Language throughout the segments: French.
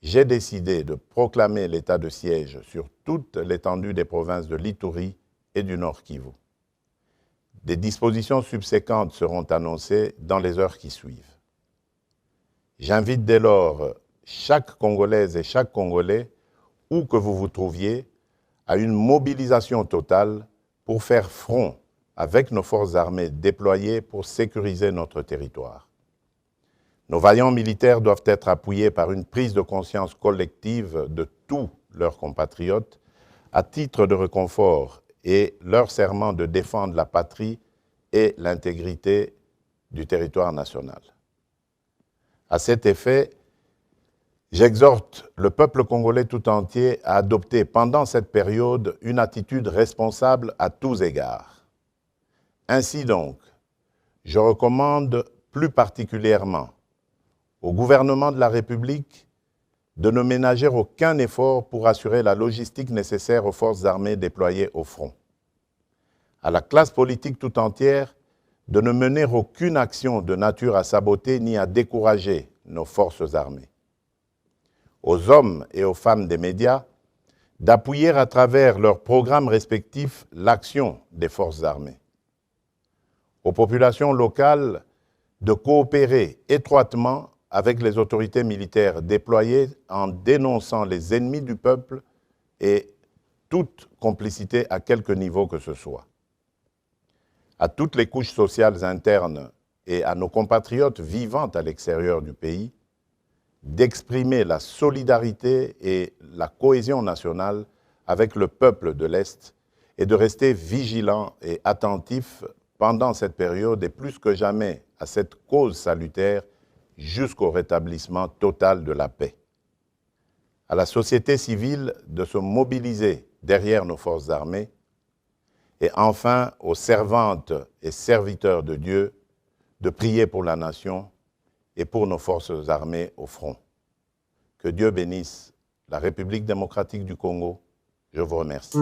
j'ai décidé de proclamer l'état de siège sur toute l'étendue des provinces de l'Ituri et du Nord Kivu. Des dispositions subséquentes seront annoncées dans les heures qui suivent. J'invite dès lors chaque Congolaise et chaque Congolais, où que vous vous trouviez, à une mobilisation totale pour faire front avec nos forces armées déployées pour sécuriser notre territoire. Nos vaillants militaires doivent être appuyés par une prise de conscience collective de tous leurs compatriotes à titre de réconfort et leur serment de défendre la patrie et l'intégrité du territoire national. À cet effet, j'exhorte le peuple congolais tout entier à adopter pendant cette période une attitude responsable à tous égards. Ainsi donc, je recommande plus particulièrement au gouvernement de la République de ne ménager aucun effort pour assurer la logistique nécessaire aux forces armées déployées au front. À la classe politique tout entière de ne mener aucune action de nature à saboter ni à décourager nos forces armées. Aux hommes et aux femmes des médias d'appuyer à travers leurs programmes respectifs l'action des forces armées. Aux populations locales de coopérer étroitement avec les autorités militaires déployées en dénonçant les ennemis du peuple et toute complicité à quelque niveau que ce soit. À toutes les couches sociales internes et à nos compatriotes vivant à l'extérieur du pays, d'exprimer la solidarité et la cohésion nationale avec le peuple de l'Est et de rester vigilants et attentifs pendant cette période et plus que jamais à cette cause salutaire jusqu'au rétablissement total de la paix. À la société civile de se mobiliser derrière nos forces armées et enfin aux servantes et serviteurs de Dieu de prier pour la nation et pour nos forces armées au front. Que Dieu bénisse la République démocratique du Congo. Je vous remercie.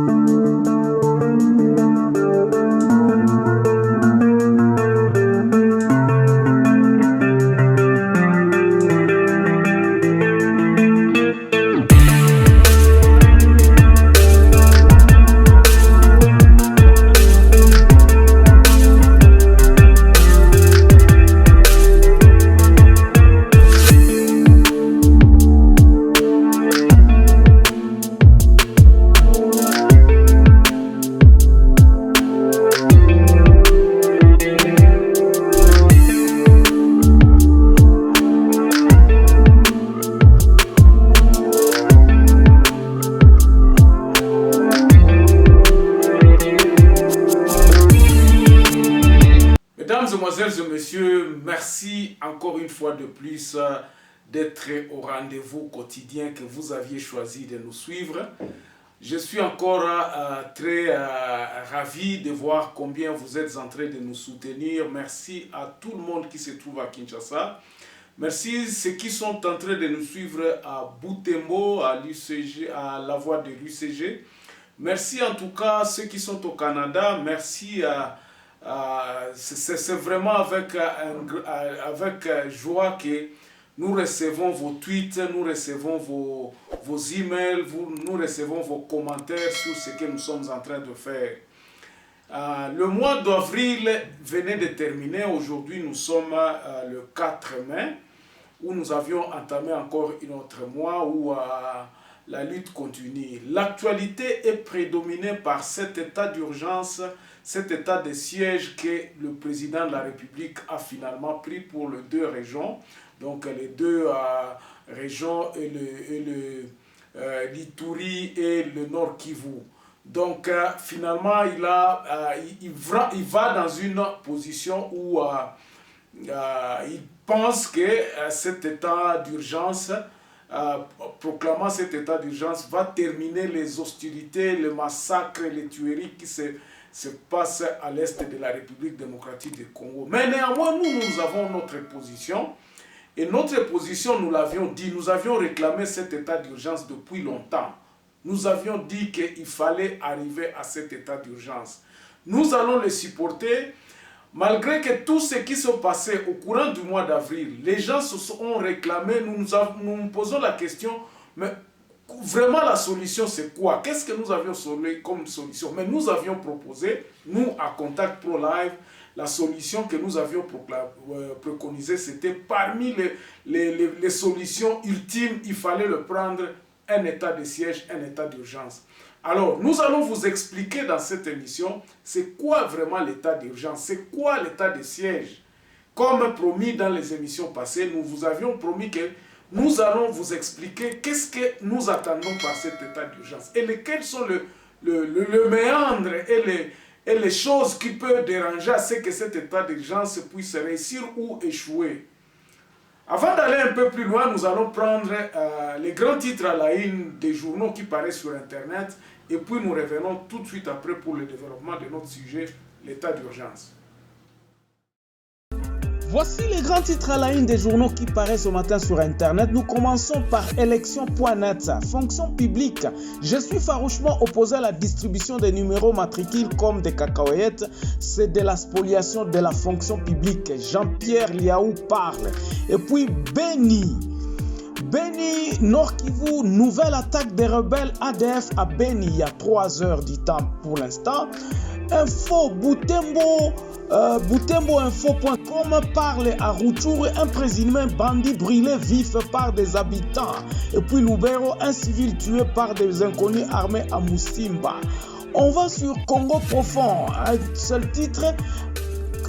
Mesdames et messieurs, merci encore une fois de plus d'être au rendez-vous quotidien que vous aviez choisi de nous suivre. Je suis encore très ravi de voir combien vous êtes en train de nous soutenir. Merci à tout le monde qui se trouve à Kinshasa. Merci ceux qui sont en train de nous suivre à Butembo, à l'UCG, à la voie de l'UCG. Merci en tout cas ceux qui sont au Canada. Merci c'est vraiment avec joie que nous recevons vos tweets, nous recevons vos emails, nous recevons vos commentaires sur ce que nous sommes en train de faire. Le mois d'avril venait de terminer. Aujourd'hui, nous sommes le 4 mai, où nous avions entamé encore un autre mois où la lutte continue. L'actualité est prédominée par cet état d'urgence, cet état de siège que le président de la République a finalement pris pour les deux régions, donc les deux régions, l'Ituri et le Nord Kivu. Donc finalement, il va dans une position où il pense que cet état d'urgence, proclamant cet état d'urgence, va terminer les hostilités, les massacres, les tueries qui se passent à l'est de la République démocratique du Congo. Mais néanmoins, nous avons notre position. Et notre position, nous l'avions dit, nous avions réclamé cet état d'urgence depuis longtemps. Nous avions dit qu'il fallait arriver à cet état d'urgence. Nous allons le supporter malgré que tout ce qui s'est passé au courant du mois d'avril, les gens se sont réclamés, nous nous posons la question, mais vraiment la solution c'est quoi? Qu'est-ce que nous avions comme solution? Mais nous avions proposé, nous à Contact Pro Live, la solution que nous avions préconisée, c'était parmi les solutions ultimes, il fallait le prendre, un état de siège, un état d'urgence. Alors, nous allons vous expliquer dans cette émission, c'est quoi vraiment l'état d'urgence, c'est quoi l'état de siège. Comme promis dans les émissions passées, nous vous avions promis que nous allons vous expliquer qu'est-ce que nous attendons par cet état d'urgence et quels sont le méandre et les choses qui peuvent déranger à ce que cet état d'urgence puisse réussir ou échouer. Avant d'aller un peu plus loin, nous allons prendre les grands titres à la une des journaux qui paraissent sur Internet et puis nous revenons tout de suite après pour le développement de notre sujet, l'état d'urgence. Voici les grands titres à la une des journaux qui paraissent ce matin sur Internet. Nous commençons par élection.net. Fonction publique. Je suis farouchement opposé à la distribution des numéros matricules comme des cacahuètes. C'est de la spoliation de la fonction publique. Jean-Pierre Liaou parle. Et puis Beni, Nord Kivu, nouvelle attaque des rebelles ADF à Beni il y a 3 heures du temps pour l'instant. Info Butembo-info.com parle à Rutshuru, un présumé bandit brûlé vif par des habitants. Et puis Lubero, un civil tué par des inconnus armés à Musimba. On va sur Congo profond, un seul titre.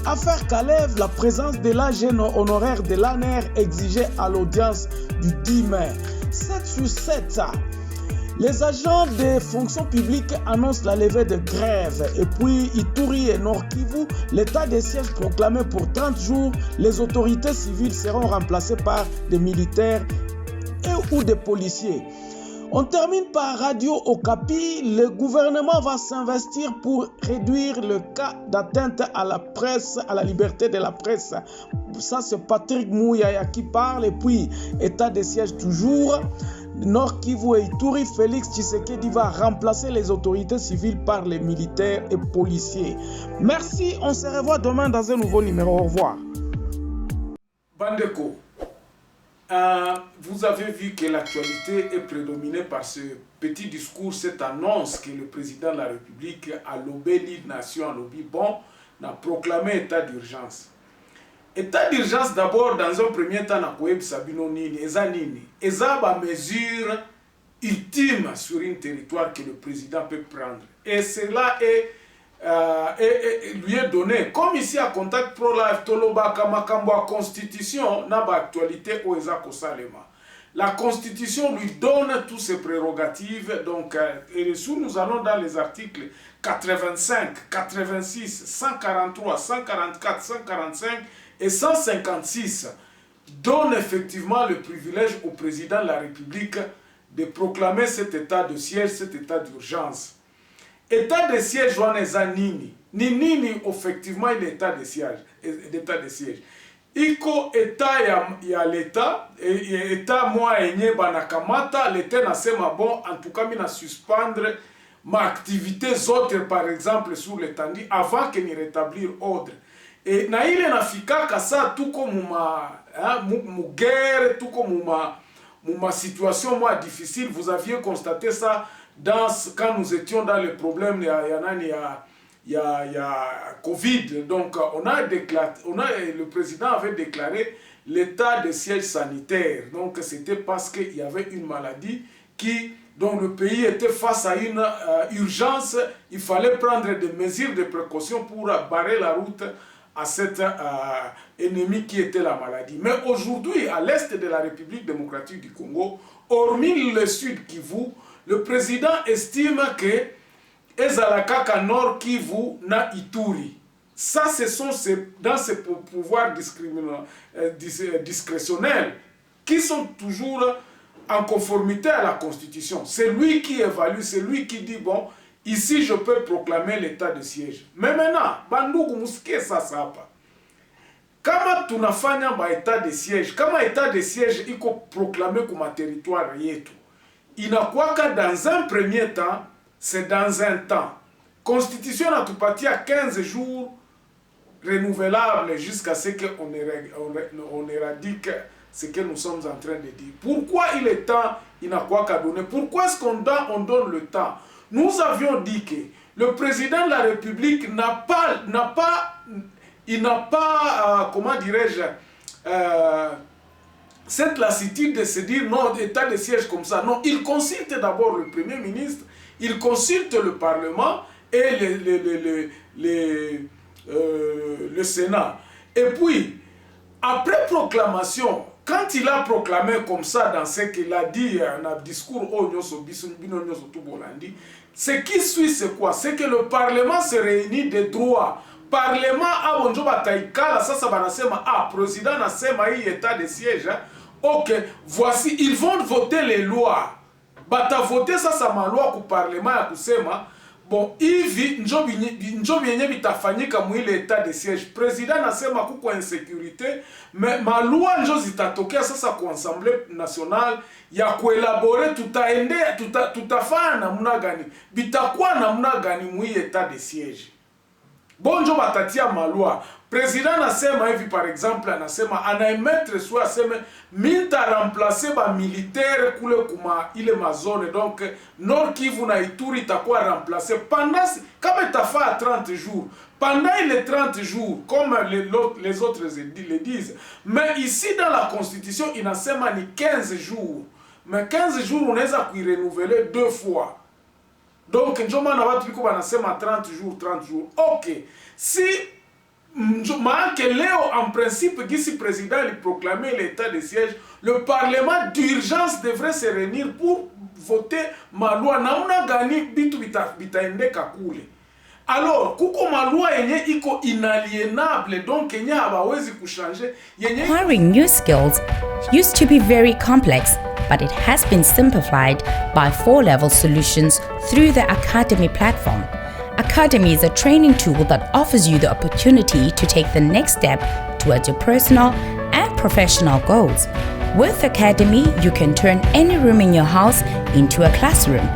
Affaire Kalev, la présence de l'agent honoraire de l'ANR exigée à l'audience du 10 mai. 7 sur 7. Les agents des fonctions publiques annoncent la levée de grève. Et puis, Ituri et Nord Kivu, l'état de siège proclamé pour 30 jours, les autorités civiles seront remplacées par des militaires et ou des policiers. On termine par Radio Okapi. Le gouvernement va s'investir pour réduire le cas d'atteinte à la presse, à la liberté de la presse. Ça, c'est Patrick Mouyaya qui parle. Et puis, état de siège toujours. Nord Kivu et Ituri, Félix Tshisekedi va remplacer les autorités civiles par les militaires et policiers. Merci, on se revoit demain dans un nouveau numéro. Au revoir. Bandeko, vous avez vu que l'actualité est prédominée par ce petit discours, cette annonce que le président de la République a lobé l'île nation, a lobby bon, a proclamé état d'urgence. État d'urgence d'abord, dans un premier temps, na koyeb sabino nini, eza nini. Eza ba mesure ultime sur un territoire que le président peut prendre. Et cela lui est donné. Comme ici à Contact Pro Live, Toloba Kamakambo Constitution, n'a pas actualité au Eza Kosalema. La Constitution lui donne toutes ses prérogatives. Donc, et dessous, nous allons dans les articles 85, 86, 143, 144, 145 et 156 donne effectivement le privilège au président de la République de proclamer cet état de siège, cet état d'urgence. État de siège, on est à nini. Nini, effectivement, il est état de siège. Iko état ya l'état, et état moi enye banakamata, l'état nasema bon, en tout cas, mina suspendre ma activité autres, par exemple, sur l'étendue, avant que ni rétablir ordre. Et na ile nafika kasa tout comme ma guerre, tout comme ma situation moi difficile, vous aviez constaté ça quand nous étions dans le problème il y a Covid. Donc le président avait déclaré l'état de siège sanitaire. Donc c'était parce qu'il y avait une maladie dont le pays était face à une urgence. Il fallait prendre des mesures de précaution pour barrer la route à cet ennemi qui était la maladie. Mais aujourd'hui, à l'est de la République démocratique du Congo, hormis le sud Kivu, le président estime que Ezalakaka Nord Kivu na Ituri. Ça, ce sont dans ses pouvoirs discrétionnels qui sont toujours en conformité à la Constitution. C'est lui qui évalue, c'est lui qui dit, bon, ici je peux proclamer l'état de siège. Mais maintenant, bandugu musike sasa hapa. Kama tunafanya ba état de siège, kama état de siège iko proclamé comme territoire yetu, inakuwaka dans un premier temps, c'est dans un temps. Constitution natupatia 15 jours renouvelable jusqu'à ce qu'on on éradique ce que nous sommes en train de dire. Pourquoi il est temps, il n'a quoi qu'à donner? Pourquoi est-ce qu'on donne le temps? Nous avions dit que le président de la République n'a pas, comment dirais-je, cette lassitude de se dire non, état de siège comme ça. Non, il consulte d'abord le Premier ministre, il consulte le Parlement et le Sénat. Et puis, après proclamation, quand il a proclamé comme ça dans ce qu'il a dit dans un discours, ce qui suit c'est quoi? C'est que le Parlement se réunit de droit. Parlement a bonjoba taikala sasa banasema président nasema hii état de siège. OK, voici ils vont voter les lois. Bata voter sasa ma loi ku parlement ya kusema bon hivi njobi yenye bitafanyika mwile état de siège. Président nasema kuko insécurité mais ma loi njo zitatokea sasa ku Assemblée nationale ya kuelabore tutafanya namna gani bitakuwa namna gani mwile état de siège. Bonjo batatia malwa. Président nasema hivi par exemple anasema anaemettre soit aseme minta remplacer ba militaire kule kuma ile mazone donc Nord Kivu na Ituri itakuwa remplacer pendant kama itafa 30 jours pendant les 30 jours comme les autres le disent, mais ici dans la constitution inasema ni 15 jours, mais 15 jours unaweza kuirenouveler 2 fois. Donc, njoma na watu biko banasema 30 jours. OK. Si que Léo, en principe, si le président il proclamait l'état de siège, le Parlement d'urgence devrait se réunir pour voter ma loi. Nauna gani bitu bitaende kakule. Alors, kuko ma loi yenye iko inalienable, donc yenye hawawezi kuchanger. Acquiring new skills used to be very complex, but it has been simplified by 4-level solutions through the Academy platform. Academy is a training tool that offers you the opportunity to take the next step towards your personal and professional goals. With Academy, you can turn any room in your house into a classroom.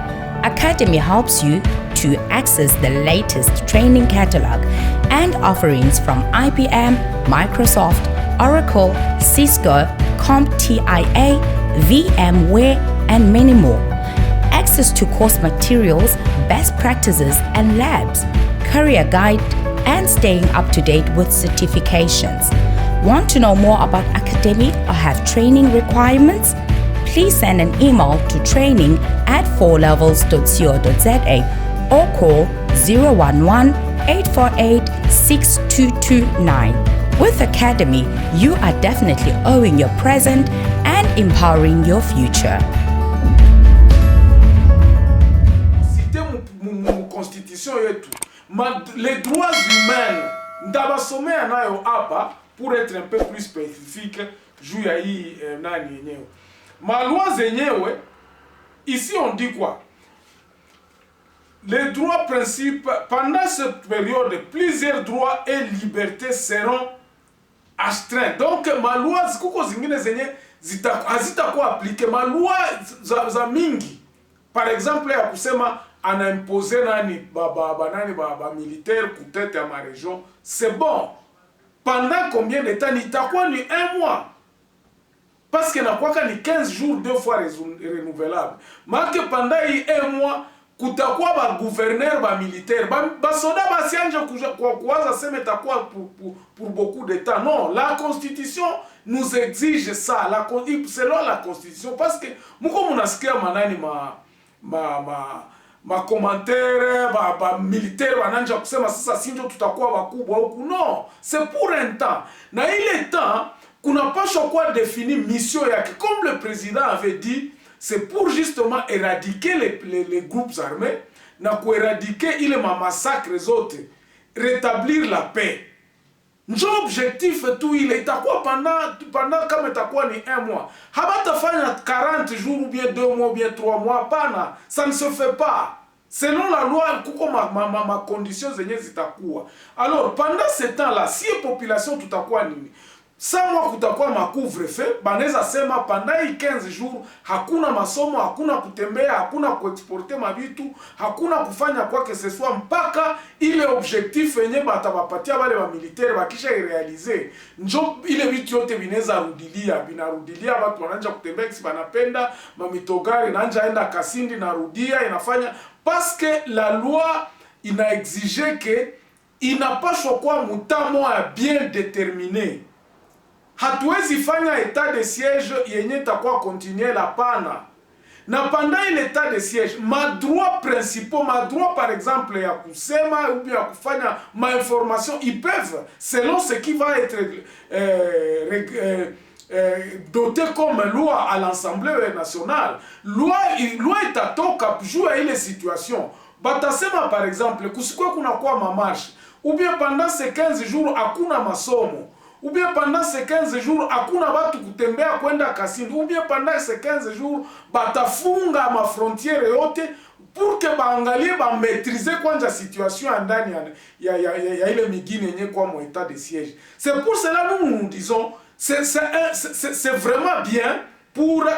Academy helps you to access the latest training catalog and offerings from IBM, Microsoft, Oracle, Cisco, CompTIA, VMware, and many more. Access to course materials, best practices and labs, career guide, and staying up to date with certifications. Want to know more about Academy or have training requirements? Please send an email to training@4levels.co.za or call 011-848-6229. With Academy, you are definitely owning your present and empowering your future. Constitution yetu les droits humains ndabasomea nayo hapa pour être un peu plus spécifique juu ya hii nani yenyewe maloi zenyewe. Ici on dit quoi? Les droits principes pendant cette période plusieurs droits et libertés seront astreints. Donc maloi zikuko zingine zenye hazitakuwa appliqué maloi za mingi. Par exemple ya kusema ana imposé nani ba militaire peut-être à ma région, c'est bon. Pendant combien de temps? Itakuwa ni 1 mois. Parce que nakwaka ni 15 jours 2 fois renouvelable. Marque pendant 1 mois kutakuwa ba gouverneur ba militaire ba soda ba sianje kuwaza sema itakuwa pour beaucoup de temps. Non, la constitution nous exige ça, selon la constitution, parce que muko munasikia manani ma commentaire ba militaire wananja kusema sasa sinjo tutakuwa wakubwa huku. Non, c'est pour un temps. Na ile temps kuna pasha kwa définir mission yake, comme le président avait dit, c'est pour justement éradiquer les groupes armés na ku éradiquer ile massacre zote, rétablir la paix. Njo objectif tout il itakuwa pendant kama itakuwa ni 1 mois. Habatafanya 40 jours ou bien 2 mois ou bien 3 mois pana, ça ne se fait pas. Selon la loi, kuko ma conditions zenye zitakuwa. Alors pendant ce temps là, si la population tutakuwa nini? Samwa kutakuwa macouvre-feu, banaweza sema pendant 15 jours hakuna masomo, hakuna kutembea, hakuna kuexporter mabitu, hakuna kufanya kwa que ce soit mpaka ile objectif yenye batabapatia wale wa militaire bakisha irealize. Njo ile vitu yote binaweza binarudilia watu wanaanza kutembea kisi banapenda, mamitogari naanza enda Kasindi na rudia inafanya parce que la loi ina exige que inapaswa kwa mutamo bien déterminé. Hatuwezi fanya état de siège yenye takuwa continuer hapana. Na pendant l'état de siège, ma droit principaux, ma droit par exemple ya kusema ou bien ya kufanya ma information, ils peuvent selon ce qui va être doté comme loi à l'Assemblée nationale. Loi itatoka juu ile situation. Batasema par exemple kusikwe kuna kwa mamarche ou bien pendant ces 15 jours hakuna masomo. Ou bien pendant ces 15 jours hakuna watu kutembea kwenda Kasindi, ou bien pendant ces 15 jours batafunga ma frontière yote pour que baangalie ba maîtriser kwanja situation ndani ya ile migine yenye kwa mo état de siège. C'est pour cela nous disons c'est vraiment bien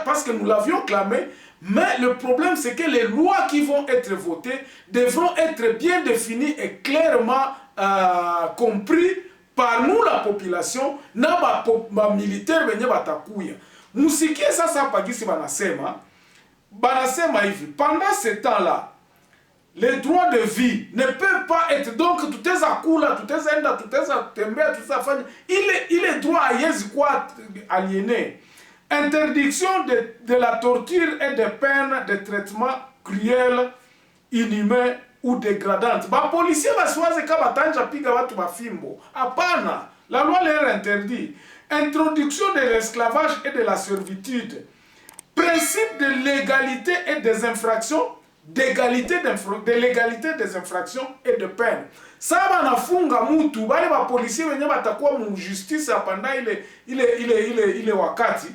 parce que nous l'avions clamé, mais le problème c'est que les lois qui vont être votées devront être bien définies et clairement compris par nous la population na ba militaire benye batakuya. Musikie sasa pagisi banasema hivi, pendant ce temps-là, les droits de vie ne peuvent pas être, donc tuteza kula, tuteza enda, tuteza tembea, tuteza fanya, il est droit ayezi kwa aliéné. Interdiction de la torture et des peines de traitement cruel, inhumain ou dégradante. Ba policier basiwaze ka batanja piga watu bafimbo. Hapana, la loi leur interdit. Introduction de l'esclavage et de la servitude. Principe de l'égalité et des infractions, de l'égalité des infractions et de peine. Ça banafunga mutu bale ba policier wenye batakuwa mu justice apanda ile wakati.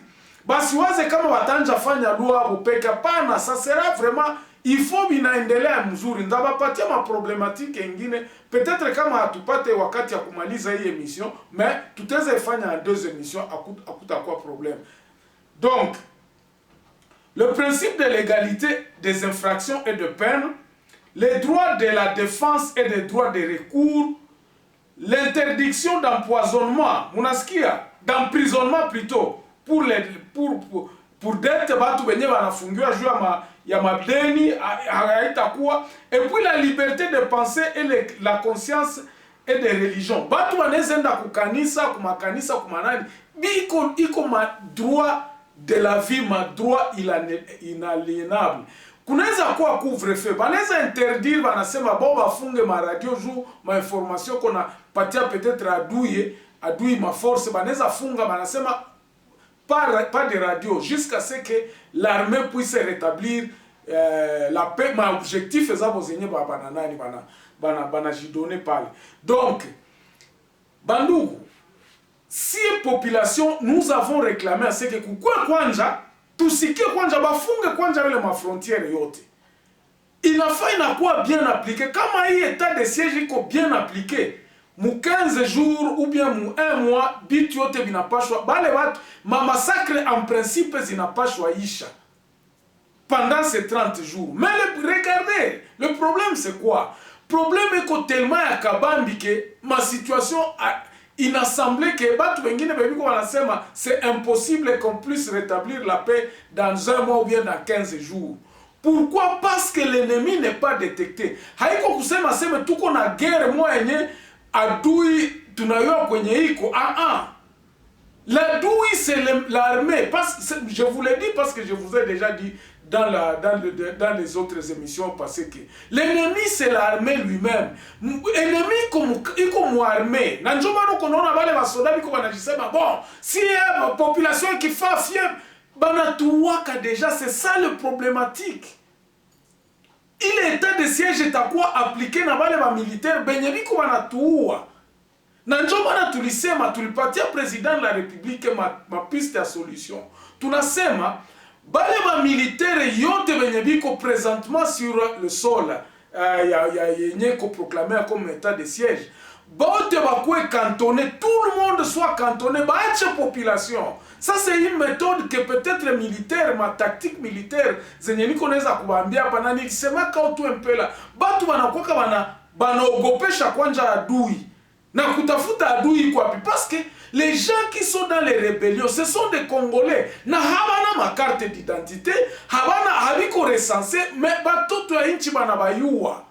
Basiwaze kama batanja fanya loi bupeka pana, ça sera vraiment il faut binaendelea mzuri. Ndabapatia ma problématique ingine peut-être kama hatupate wakati ya kumaliza hii émission, mais tutaweza ifanya en 2 émissions akutakuwa problème. Donc le principe de l'égalité des infractions et de peine, les droits de la défense et les droits de recours, l'interdiction d'empoisonnement, d'emprisonnement plutôt, pour dette batu benye banafungiwa juu ya madeni haitakuwa, et puis la liberté de penser et la conscience et de religion. Batu banezenda kukanisa, kumakanisa, kumanani, iko ma droit de la vie, ma droit inaliénable. Kunaweza kuwa couvre-feu, banaweza interdire, banasema bon bafunge ma radio jour, ma information kona patia peut-être adui ma force, banaweza funga, banasema pas de radio jusqu'à ce que l'armée puisse rétablir la paix. Ma objectif est ça bozenye bananani bana jidone pale. Donc bandugu, si population nous avons réclamé à ce que kukua kwanja tusikie kwanja bafunge kwanja ile ma frontière yote. Inafaa inakuwa bien appliqué. Kama hii état de siège iko bien appliqué, mu 15 jours ou bien mu 1 mois bitu yote binapashwa bale watu ma massacre en principe zinapashwa isha pendant ces 30 jours. Mais regardez, le problème c'est quoi? Problème est que tellement ya kabambi que ma situation il a semblé que batu wengine bebiko wanasema c'est impossible qu'on puisse rétablir la paix dans 1 mois ou bien dans 15 jours. Pourquoi? Parce que l'ennemi n'est pas détecté. Haiko kusema sema tuko na guerre moja yenye adui tunayoa kwenye iko. L'adui c'est l'armée. Je vous l'ai dit parce que je vous ai déjà dit dans les autres émissions passées que l'ennemi c'est l'armée lui-même. Ennemi comme armée. Na njoma no konaona wale wasoda biko wanajisema bon, si la population qui fait fièvre banatuwaka déjà, c'est ça le problématique. Il est état de siège est à quoi appliquer na wale ba militaire benye biko banatuwa. Na njoma na tulisema tulipatia président de la République ma piste ya solution. Tunasema bale ba militaire yote benye biko présentement sur le sol yenye ko proclamer comme état de siège bote bakwe cantonné, tout le monde soit cantonné, baache population. Ça c'est une méthode que peut-être militaire, ma tactique militaire, zenye niko neza kubambia hapa na sema kautu mpela. Batu wanakuwa banaogopesha kwanja adui. Na kutafuta adui kwa pi parce que les gens qui sont dans les rébellions, ce sont des Congolais. Na habana ma carte d'identité, habana habiko recensé, mais batoto ya inchi bana bayua.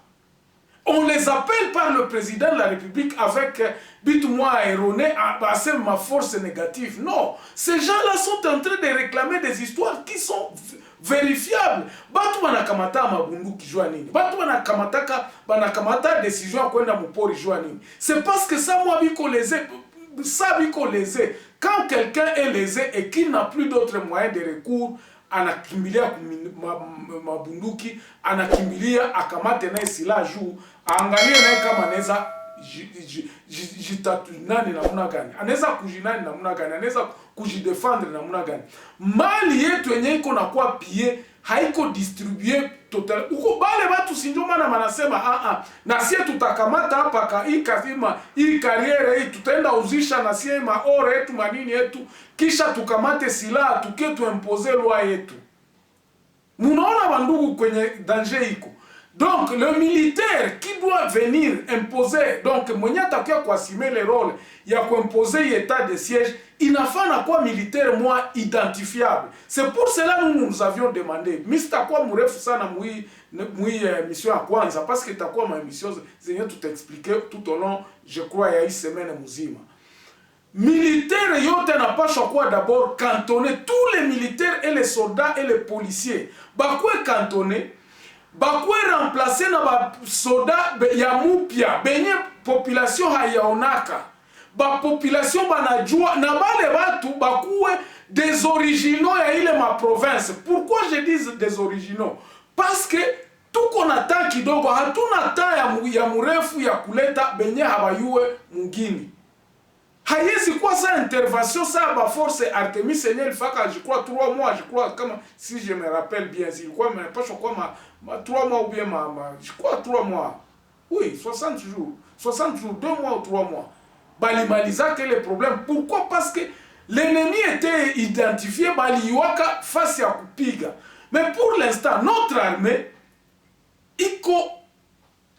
On les appelle par le président de la République avec bit-moi erroné, c'est ma force négative. Non, ces gens-là sont en train de réclamer des histoires qui sont vérifiables. Batu banakamata mabunduki jua nini? Batu banakamata décision kwenda mupori jua nini? C'est parce que ça moi biko lésé, ça biko lésé. Quand quelqu'un est lésé et qu'il n'a plus d'autres moyens de recours, anakimbilia mabunduki, anakimbilia akamate naye silaha juu, aangalie naye kama anaweza jitatu nani namna gani, anaweza kujinani namna gani, anaweza kujidefendre namna gani. Mali yetu yenye iko na kwa pie haiko distribuer total. Uko bale watu sinjo maana manasema na sie tutakamata hapa hii kariere hii tutaenda uzisha na sie maore yetu manini yetu kisha tukamate silaha tuke tuimpose loi yetu. Munaona bandugu kwenye danger iko. Donc le militaire qui doit venir imposer, donc mwenye atakia kuassumer le rôle ya kuimposer l'état de siège, inafana kwa militaire moi identifiable. C'est pour cela que nous avions demandé. Mr. kwa mrefu sana mui mission ya kwanza parce que takuwa ma mission zenye tout expliquer tout au long, je crois ya hii semaine muzima. Militaire yote napashwa kwa d'abord cantonner, tous les militaires et les soldats et les policiers bakwe cantonner, bakwe remplacer na ba soda ya mupya benye population hayaonaka, ba population banajua na bale batu bakuwe des originaux ya ile ma province. Pourquoi je dis des originaux? Parce que tuko na temps kidogo, hatuna temps ya murefu ya kuleta benye habayue mungini. Hayezi kwa sa intervention ça ba force Artemis Seigneur il faka je crois 3 mois, je crois comme si je me rappelle bien, si quoi mais pas je crois ma 3 mois ou bien je crois 3 mois. Oui, 60 jours, 2 mois ou 3 mois. Balimaliza que les problèmes. Pourquoi? Parce que l'ennemi était identifié baliwaka face à kupiga. Mais pour l'instant notre armée iko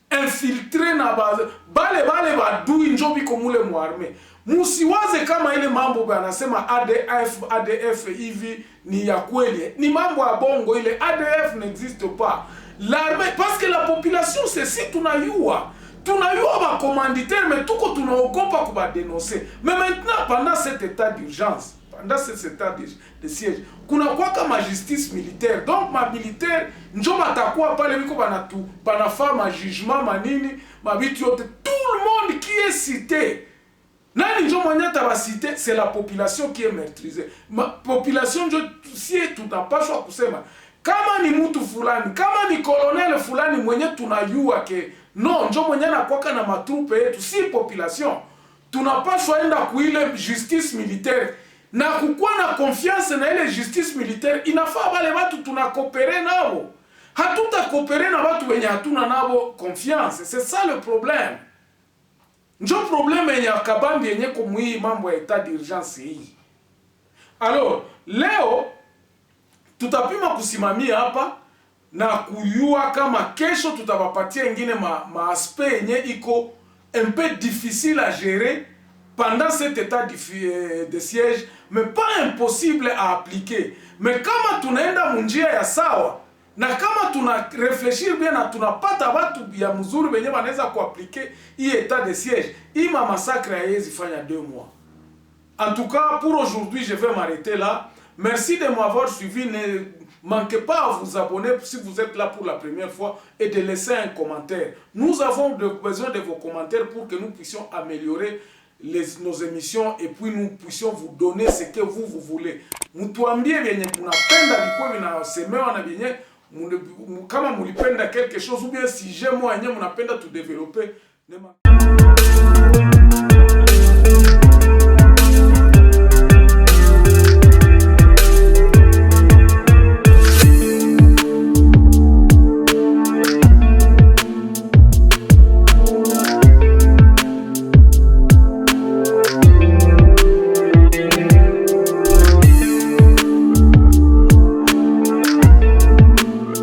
infiltré na bale badui njobi komule mu armée. Musiwaze kama ile mambo banasema ADF hivi ni ya kweli. Ni mambo ya bongo, ile ADF n'existe pas. L'armée, parce que la population c'est si tunayua ba commanditaire mais tuko tunaogopa kuba dénoncer. Mais maintenant pendant cet état d'urgence, pendant cet état de siège, kuna kwa kama justice militaire. Donc ma militaire njo batakuwa pale biko banafa ma jugement manini, mabitu yote, tout le monde qui est cité. Nani njo mwenye tabasite, c'est la population qui est maîtrisée. Ma population njo si tutapashwa kusema kama ni mtu fulani, kama ni colonel fulani mwenye tunajua ke non njo mwenye anakuwa na matrupe yetu, si population tunapashwa enda kuile justice militaire na kukuwa na confiance na ile justice militaire. Inafaa bale watu tunakopere nabo, hatutakopere na watu wenye hatuna nabo confiance. C'est ça le problème. Njo problème yenye kabambi yenye kumui mambo ya état d'urgence hii. Alors leo tutapima kusimamia hapa na kuyua kama kesho tutawapatia ingine ma aspect yenye iko un peu difficile à gérer pendant cet état de siège, mais pas impossible à appliquer. Mais kama tunaenda munjia ya sawa na kama tuna réfléchir bien na tunapata watu ya mzuri benye wanaweza kuappliquer hii état de siège, hii massacre haiwezi fanya 2 mois. En tout cas, pour aujourd'hui, je vais m'arrêter là. Merci de m'avoir suivi. Ne manquez pas à vous abonner si vous êtes là pour la première fois et de laisser un commentaire. Nous avons besoin de vos commentaires pour que nous puissions améliorer nos émissions et puis nous puissions vous donner ce que vous voulez. Mutuambie vyenye munapenda biko vinasemewa na vyenye kama mulipenda quelque chose ou bien si j'ai moi yenye munapenda tu développer.